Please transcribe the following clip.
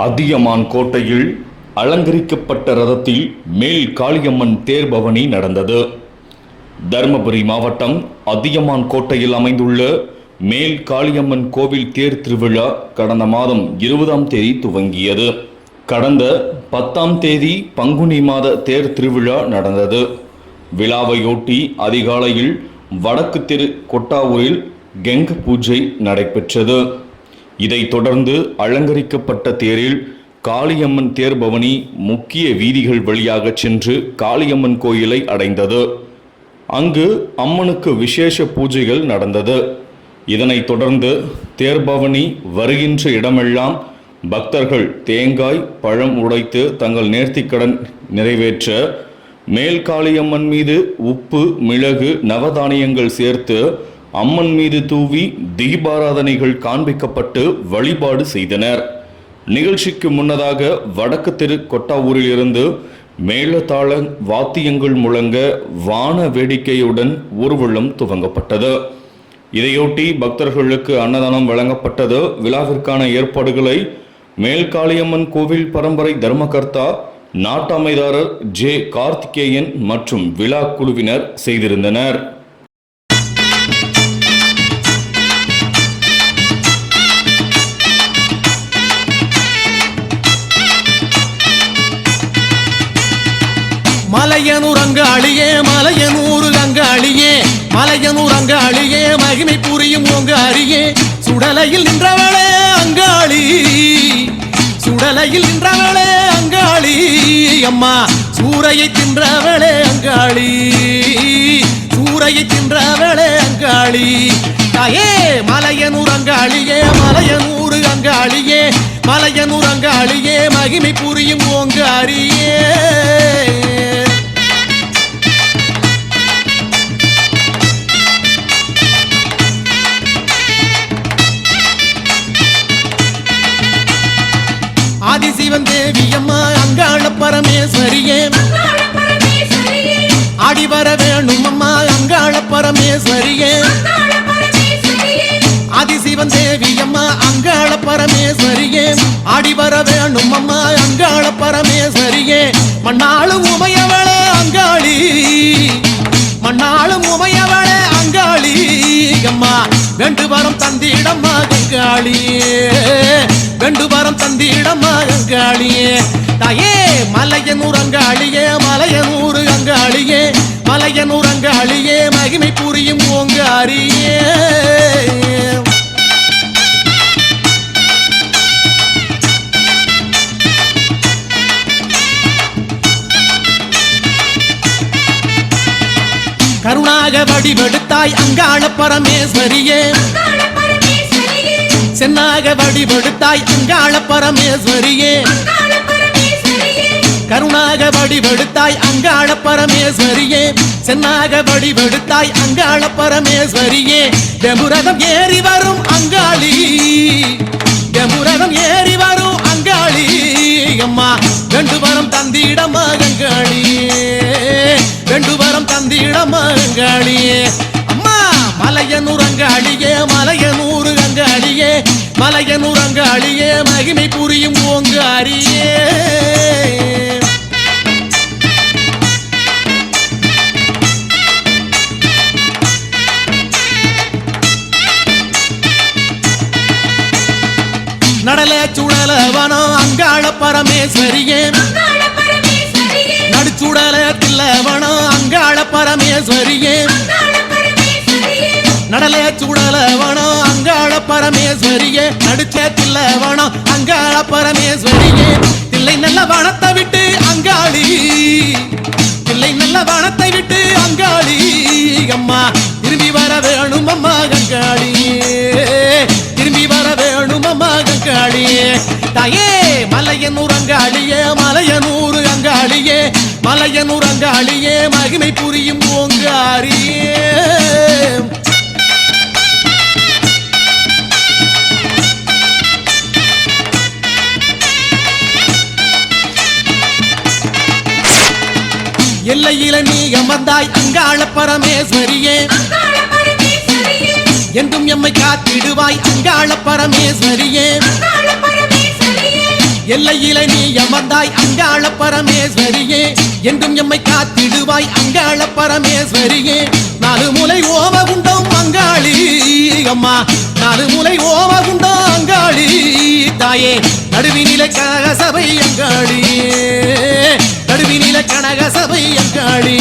அதியமான் கோட்டையில் அலங்கரிக்கப்பட்ட ரதத்தில் மேல் காளியம்மன் தேர்பவனி நடந்தது. தருமபுரி மாவட்டம் அதியமான் கோட்டையில் அமைந்துள்ள மேல் காளியம்மன் கோவில் தேர் திருவிழா கடந்த மாதம் 20ஆம் தேதி துவங்கியது. கடந்த 10ஆம் தேதி பங்குனி மாத தேர் திருவிழா நடந்தது. விழாவையொட்டி அதிகாலையில் வடக்கு தெரு கொட்டாவூரில் கெங்க பூஜை நடைபெற்றது. இதைத் தொடர்ந்து அலங்கரிக்கப்பட்ட தேரில் காளியம்மன் தேர்பவனி முக்கிய வீதிகள் வழியாக சென்று காளியம்மன் கோயிலை அடைந்தது. அங்கு அம்மனுக்கு விசேஷ பூஜைகள் நடந்தது. இதனைத் தொடர்ந்து தேர்பவனி வருகின்ற இடமெல்லாம் பக்தர்கள் தேங்காய் பழம் உடைத்து தங்கள் நேர்த்திக்கடன் நிறைவேற்ற மேல் காளியம்மன் மீது உப்பு மிளகு நவதானியங்கள் சேர்த்து அம்மன் மீது தூவி தீபாராதனைகள் காண்பிக்கப்பட்டு வழிபாடு செய்தனர். நிகழ்ச்சிக்கு முன்னதாக வடக்கு தெரு கொட்டாவூரில் இருந்து மேளதாள வாத்தியங்கள் முழங்க வான வேடிக்கையுடன் ஊர்வலம் துவங்கப்பட்டது. இதையொட்டி பக்தர்களுக்கு அன்னதானம் வழங்கப்பட்டது. விழாவிற்கான ஏற்பாடுகளை மேல்காளியம்மன் கோவில் பரம்பரை தர்மகர்த்தா நாட்டமைதாரர் ஜே கார்த்திகேயன் மற்றும் விழா குழுவினர் செய்திருந்தனர். மலையனூர் அங்காளியே மலையனூர் அங்காளியே மலையனூர் அங்காளியே மகிமை புரியும் உங்க அரியே சுடலையில் நின்றவளே அங்காளி சுடலையில் நின்றவளே அங்காளி அம்மா சூரையை தின்றவளே அங்காளி சூரையை தின்றவளே அங்காளி தாயே மலையனூர் அங்காளியே மலையனூர் அங்காளியே மலையனூர் அங்காளியே மகிமை புரியும் உங்க அரியே ஆதிசிவன் தேவி அம்மா அங்காள பரமேஸ்வரியே ஆடி வர வேணும் அம்மா அங்காள பரமேஸ்வரியே ஆதிசிவன் தேவி அம்மா அங்காள பரமேஸ்வரியே ஆடி வர வேணும் அம்மா அங்காள பரமேஸ்வரியே மண்ணாளும் உமையவளே அங்காளி மண்ணாளும் உமையவளே அங்காளி அம்மா வெண்டு வரம் தந்திடம்மா கங்காளியே வெண்டு வரம் தந்திடம்மா அங்காளியே தாயே மலையனூர் அங்காளியே மலையனூர் அங்காளியே மலையனூர் அங்காளியே மகிமை புரியும் உங்க அரியே கருணாக வடிவெடுத்தாய் அங்காள பரமேஸ்வரியே சென்னாக வடிவெடுத்தாய் அங்காள பரமேஸ்வரியே கருணாக வடிவெடுத்தாய் அங்காள பரமேஸ்வரியே சென்னாக வடிவெடுத்தாய் அங்காள பரமேஸ்வரியே டெம்புரகம் ஏறி வரும் அங்காளி டெம்புரகம் ஏறி வரும் அங்காளி அம்மா வெண்டு வரம் தந்திடம்மா அங்காளியே வெண்டு வரம் தந்திடம்மா அங்காளியே அம்மா மலையனூர் அங்காளியே மலையனூர் அங்காளியே மலையனூர் அங்காளியே மகிமை புரியும் உங்க அரியே நடல சுடலவனம் அங்காள பரமேஸ்வரியே நடுச்சுடல தில்லவனம் அங்காள பரமேஸ்வரியே நடல சுடலவனம் அங்காள பரமேஸ்வரியே நடுச்ச தில்லவனம் அங்காள பரமேஸ்வரியே தில்லை நல்ல வனத்தை விட்டு அங்காளி தில்லை நல்ல வனத்தை விட்டு அங்காளி அம்மா திரும்பி வர வேணும் அம்மா அங்காளியே திரும்பி வர வேணும் அம்மா அங்காளியே தாயே மலையனூர் அங்காளியே மலையனூர் அங்காளியே மலையனூர் அங்காளியே மகிமை புரியும் உங்க அரியே எல்லையில நீ அமர்ந்தாய் அங்காள பரமேஸ்வரியே என்றும் எம்மை காத்திடுவாய் அங்காள பரமேஸ்வரியே எல்லையில நீ அமர்ந்தாய் அங்காள பரமேஸ்வரியே என்றும் எம்மை காத்திடுவாய் அங்காள பரமேஸ்வரியே நாலு முலை ஓமகுண்டம் அங்காளி அம்மா நாலு முலை ஓமகுண்டம் அங்காளி தாயே நடுவினிலை கழக சபை அங்காளியே